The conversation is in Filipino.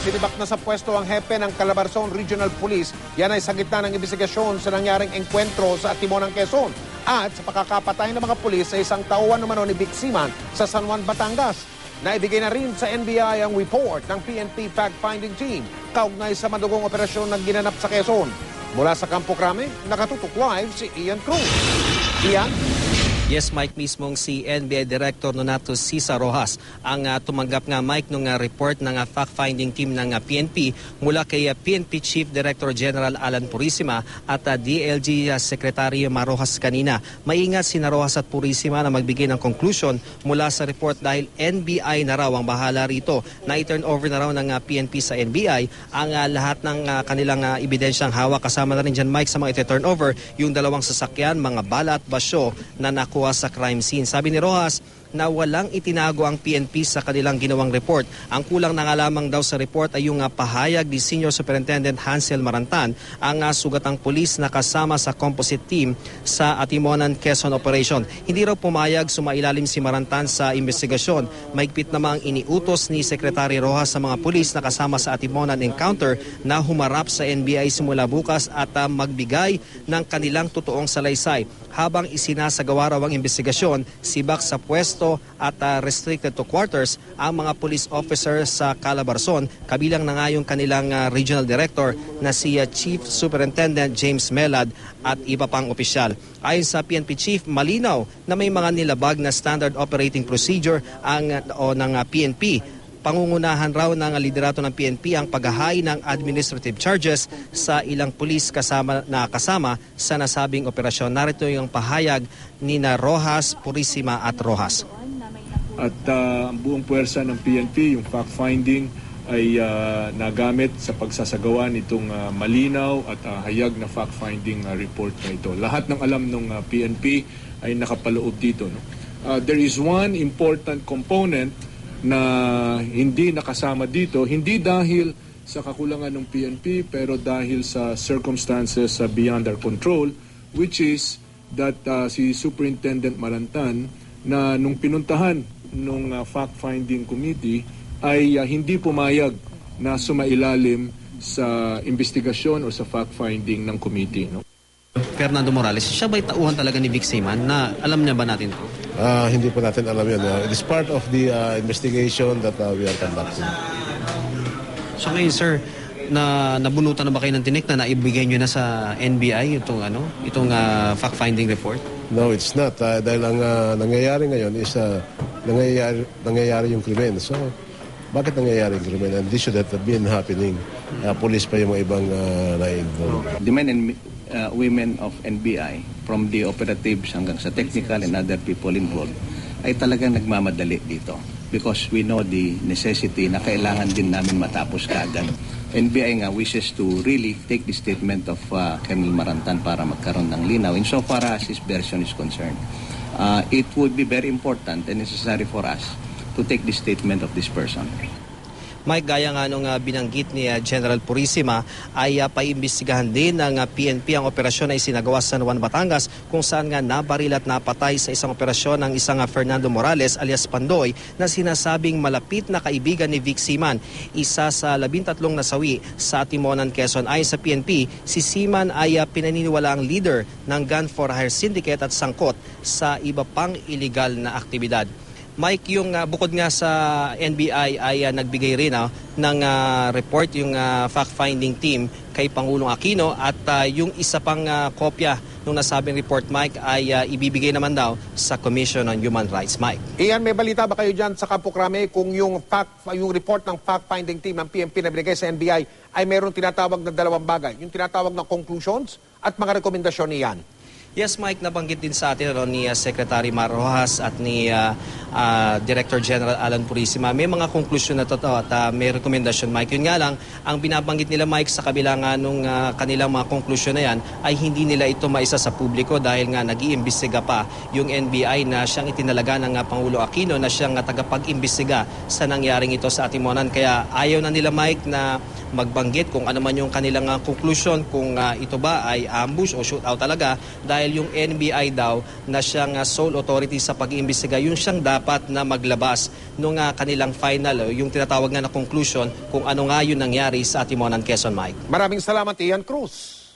Sinibak na sa pwesto ang hepe ng Calabarzon Regional Police. Yan ay sa gitna ng investigasyon sa nangyaring engkwentro sa Timonan, Quezon at sa pakakapatay ng mga pulis sa isang tauhan naman ni Vic Seaman sa San Juan, Batangas. Naibigay na rin sa NBI ang report ng PNP fact-finding team kaugnay sa madugong operasyon na ginanap sa Quezon. Mula sa Campo Crame, nakatutok live si Ian Cruz. Ian? Yes, Mike, mismong si NBI Director Nonato Cisa Rojas ang tumanggap nga, Mike, ng report ng fact-finding team ng PNP mula kay PNP Chief Director General Alan Purisima at DLG Secretary Marojas kanina. Maingat si Rojas at Purisima na magbigay ng conclusion mula sa report dahil NBI na raw ang bahala rito. Na-turn over na raw ng PNP sa NBI ang lahat ng kanilang ebidensyang hawak. Kasama na rin dyan, Mike, sa mga iti-turn over yung dalawang sasakyan, mga bala at basyo na nakuha sa crime scene. Sabi ni Rojas na walang itinago ang PNP sa kanilang ginawang report. Ang kulang na nga lamang daw sa report ay yung pahayag ni Senior Superintendent Hansel Marantan, ang sugatang pulis na kasama sa composite team sa Atimonan, Quezon operation. Hindi raw pumayag sumailalim si Marantan sa investigasyon. Maigpit namang iniutos ni Secretary Rojas sa mga pulis na kasama sa Atimonan encounter na humarap sa NBI simula bukas at magbigay ng kanilang totoong salaysay. Habang isinasagawa raw ang investigasyon, sibak sa pwesto at restricted to quarters ang mga police officers sa Calabarzon, kabilang na nga yung kanilang regional director na si Chief Superintendent James Melad at iba pang opisyal. Ayon sa PNP Chief, malinaw na may mga nilabag na standard operating procedure ng PNP. Pangungunahan raw ng liderato ng PNP ang paghahain ng administrative charges sa ilang pulis kasama sa nasabing operasyon. Narito yung pahayag ni Rojas, Purisima at Rojas. At ang buong puwersa ng PNP, yung fact-finding ay nagamit sa pagsasagawa nitong malinaw at hayag na fact-finding report na ito. Lahat ng alam ng PNP ay nakapaloob dito. No? There is one important component na hindi nakasama dito, hindi dahil sa kakulangan ng PNP pero dahil sa circumstances beyond our control, which is that si Superintendent Marantan na nung pinuntahan nung fact-finding committee ay hindi pumayag na sumailalim sa investigasyon o sa fact-finding ng committee. No? Fernando Morales, siya ba'y tauhan talaga ni Vic Seaman na alam niya ba natin ito? Hindi po natin alam yun. It is part of the investigation that we are conducting. So ngayon, sir, nabunutan na ba kayo ng tinik na naibigay nyo na sa NBI itong fact-finding report? No, it's not. Dahil ang nangyayari ngayon is nangyayari yung krimen. So, bakit nangyayari yung krimen? And this should have been happening. Police pa yung mga ibang na-involved. The men and women of NBI, from the operatives hanggang sa technical and other people involved, ay talagang nagmamadali dito because we know the necessity na kailangan din namin matapos kaagad. NBI nga wishes to really take the statement of Colonel Marantan para magkaroon ng linaw insofar as his version is concerned. It would be very important and necessary for us to take the statement of this person. Mike, gaya nga nung binanggit ni General Purisima ay paimbestigahan din ng PNP ang operasyon na isinagawa sa San Juan, Batangas kung saan nga nabaril at napatay sa isang operasyon ng isang Fernando Morales alias Pandoy na sinasabing malapit na kaibigan ni Vic Seaman, isa sa 13 nasawi sa Timonan, Quezon. Ayon sa PNP, si Seaman ay pinaniniwalaang leader ng Gun for Hire Syndicate at sangkot sa iba pang iligal na aktibidad. Mike, yung bukod nga sa NBI ay nagbigay rin ng report yung fact-finding team kay Pangulong Aquino at yung isa pang kopya ng nasabing report, Mike, ay ibibigay naman daw sa Commission on Human Rights. Mike. Ian, may balita ba kayo dyan sa Campo Crame kung yung report ng fact-finding team ng PNP na binigay sa NBI ay mayroong tinatawag na dalawang bagay, yung tinatawag na conclusions at mga rekomendasyon ni Ian? Yes, Mike, nabanggit din sa atin ni Secretary Marojas at ni Director General Alan Purisima. May mga konklusyon na totoo at may rekomendasyon, Mike. Yun nga lang, ang binabanggit nila, Mike, sa kabila nga nung kanilang mga konklusyon na yan, ay hindi nila ito maisa sa publiko dahil nga nag-iimbestiga pa yung NBI na siyang itinalaga ng Pangulo Aquino na siyang tagapag-imbestiga sa nangyaring ito sa Atimonan. Kaya ayaw na nila, Mike, na magbanggit kung ano man yung kanilang conclusion, kung ito ba ay ambush o shootout talaga, dahil yung NBI daw na siyang sole authority sa pag-iimbestiga, yung siyang dapat na maglabas nung kanilang final, yung tinatawag nga na conclusion kung ano nga yung nangyari sa Timonan, Quezon, Mike. Maraming salamat, Ian Cruz.